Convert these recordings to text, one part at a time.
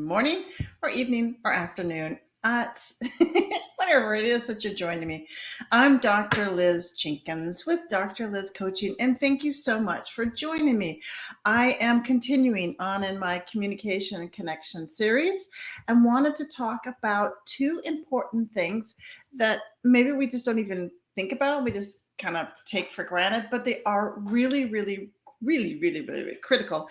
morning or evening or afternoon. Whatever it is that you're joining me. I'm Dr. Liz Jenkins with Dr. Liz Coaching, and thank you so much for joining me. I am continuing on in my communication and connection series and wanted to talk about two important things that maybe we just don't even think about. We just kind of take for granted, but they are really critical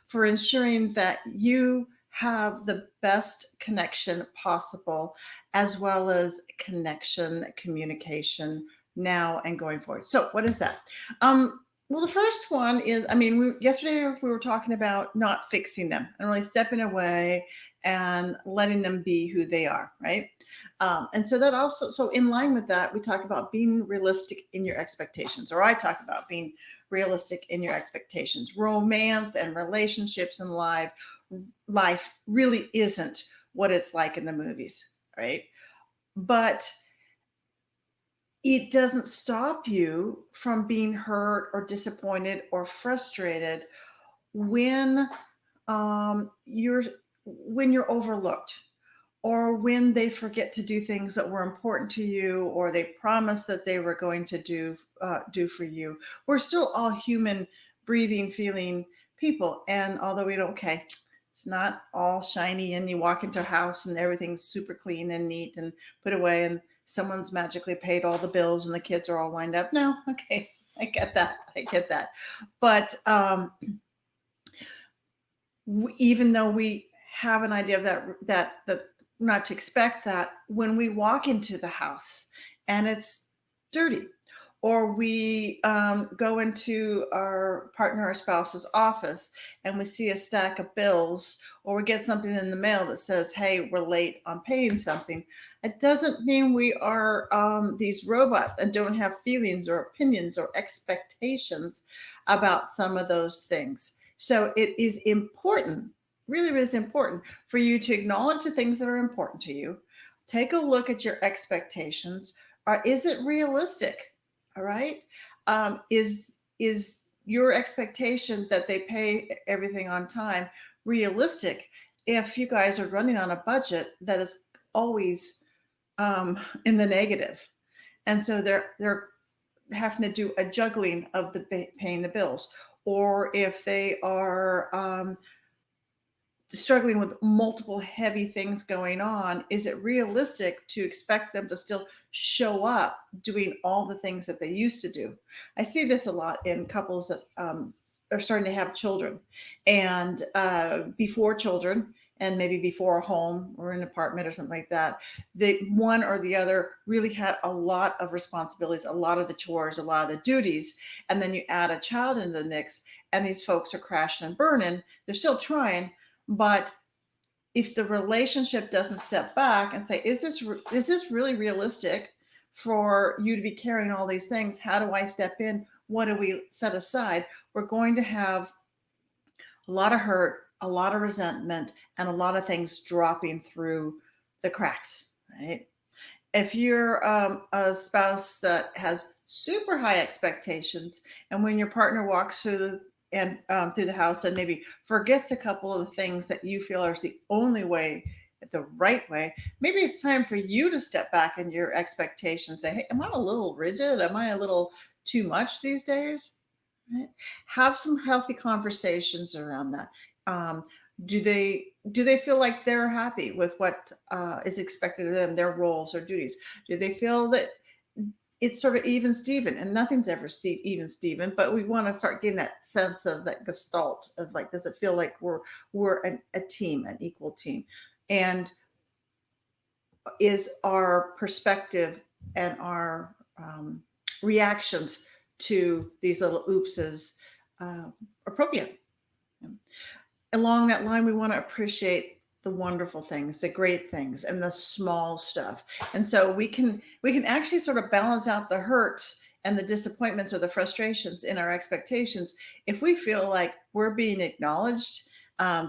for ensuring that you have the best connection possible, as well as connection, communication now and going forward. So, what is that? Well, the first one is, yesterday we were talking about not fixing them and really stepping away and letting them be who they are, right? And so that also, so in line with that, we talk about being realistic in your expectations, or I talk about being realistic in your expectations. Romance and relationships in life really isn't what it's like in the movies, right? But it doesn't stop you from being hurt or disappointed or frustrated when you're overlooked, or when they forget to do things that were important to you, or they promised that they were going to do for you. We're still all human, breathing, feeling people, and although it's not all shiny and you walk into a house and everything's super clean and neat and put away and someone's magically paid all the bills and the kids are all lined up. No, okay, I get that. But even though we have an idea of that not to expect that, when we walk into the house and it's dirty, or we go into our partner or spouse's office and we see a stack of bills, or we get something in the mail that says, hey, we're late on paying something, it doesn't mean we are these robots and don't have feelings or opinions or expectations about some of those things. So it is important, really is important, for you to acknowledge the things that are important to you. Take a look at your expectations. Is it realistic? All right. Is your expectation that they pay everything on time realistic if you guys are running on a budget that is always in the negative? And so they're having to do a juggling of paying the bills, or if they are struggling with multiple heavy things going on, is it realistic to expect them to still show up doing all the things that they used to do? I see this a lot in couples that are starting to have children, and before children, and maybe before a home or an apartment or something like that, the one or the other really had a lot of responsibilities, a lot of the chores, a lot of the duties, and then you add a child into the mix, and these folks are crashing and burning. They're still trying, but if the relationship doesn't step back and say, is this really realistic for you to be carrying all these things? How do I step in? What do we set aside? We're going to have a lot of hurt, a lot of resentment, and a lot of things dropping through the cracks, right? If you're a spouse that has super high expectations, and when your partner walks through the house and maybe forgets a couple of the things that you feel are the only way, the right way, maybe it's time for you to step back in your expectations. Say, hey, am I a little rigid? Am I a little too much these days? Right? Have some healthy conversations around that. Do they feel like they're happy with what is expected of them, their roles or duties? Do they feel that it's sort of even Steven, and nothing's ever even Steven, but we want to start getting that sense of that gestalt of, like, does it feel like we're a team, an equal team? And is our perspective and our reactions to these little oopses appropriate? Along that line, we want to appreciate the wonderful things, the great things, and the small stuff. And so we can actually sort of balance out the hurts and the disappointments or the frustrations in our expectations if we feel like we're being acknowledged.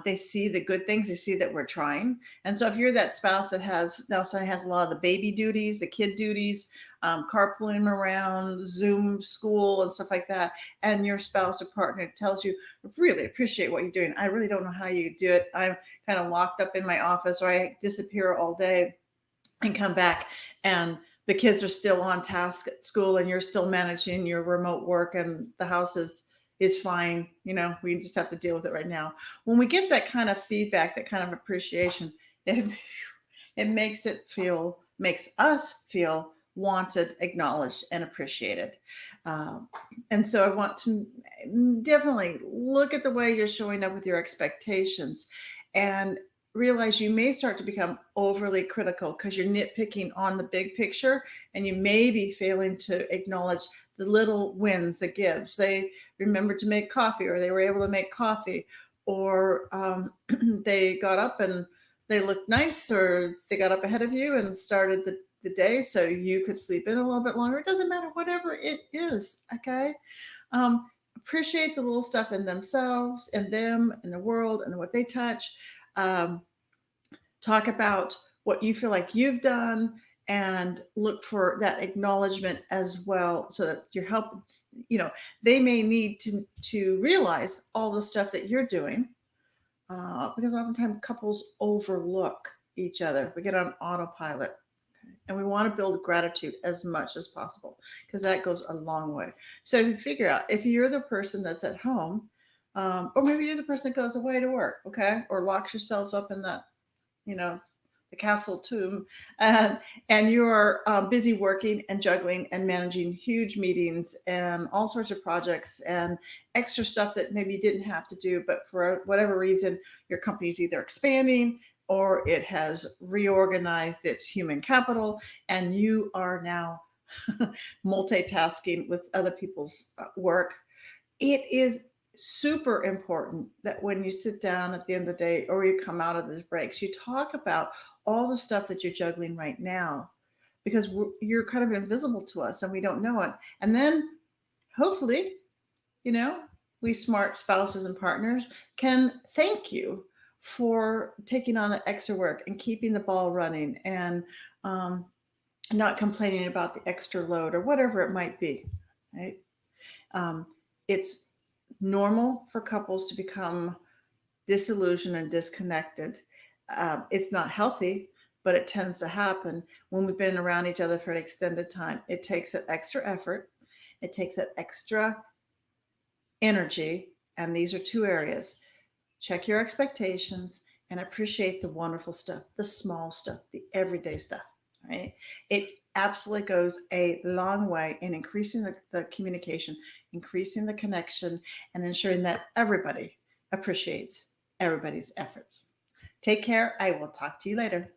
They see the good things, they see that we're trying. And so if you're that spouse that has a lot of the baby duties, the kid duties, carpooling around, Zoom school, and stuff like that, and your spouse or partner tells you, "I really appreciate what you're doing. I really don't know how you do it. I'm kind of locked up in my office, or I disappear all day and come back, and the kids are still on task at school, and you're still managing your remote work, and the house is fine. We just have to deal with it right now." When we get that kind of feedback, that kind of appreciation, it makes us feel wanted, acknowledged, and appreciated. Um, and so I want to definitely look at the way you're showing up with your expectations, and realize you may start to become overly critical because you're nitpicking on the big picture, and you may be failing to acknowledge the little wins, the gives. They remembered to make coffee, or they were able to make coffee, or they got up and they looked nice, or they got up ahead of you and started the day so you could sleep in a little bit longer. It doesn't matter, whatever it is. Okay. Appreciate the little stuff in themselves and them and the world and what they touch. Um, Talk about what you feel like you've done, and look for that acknowledgement as well, so that you're helping. They may need to realize all the stuff that you're doing, because oftentimes couples overlook each other. We get on autopilot. Okay? And we want to build gratitude as much as possible, because that goes a long way. So if you figure out, if you're the person that's at home, or maybe you're the person that goes away to work, okay, or locks yourselves up in that, you know, the castle tomb, and you're busy working and juggling and managing huge meetings and all sorts of projects and extra stuff that maybe you didn't have to do, but for whatever reason, your company's either expanding or it has reorganized its human capital, and you are now multitasking with other people's work. It is super important that when you sit down at the end of the day, or you come out of these breaks, you talk about all the stuff that you're juggling right now, because you're kind of invisible to us and we don't know it. And then hopefully, you know, we smart spouses and partners can thank you for taking on the extra work and keeping the ball running, and um, not complaining about the extra load or whatever it might be, right? Um, it's normal for couples to become disillusioned and disconnected. It's not healthy, but it tends to happen when we've been around each other for an extended time. It takes that extra effort, it takes that extra energy. And these are two areas: check your expectations and appreciate the wonderful stuff, the small stuff, the everyday stuff, right? It absolutely goes a long way in increasing the communication, increasing the connection, and ensuring that everybody appreciates everybody's efforts. Take care. I will talk to you later.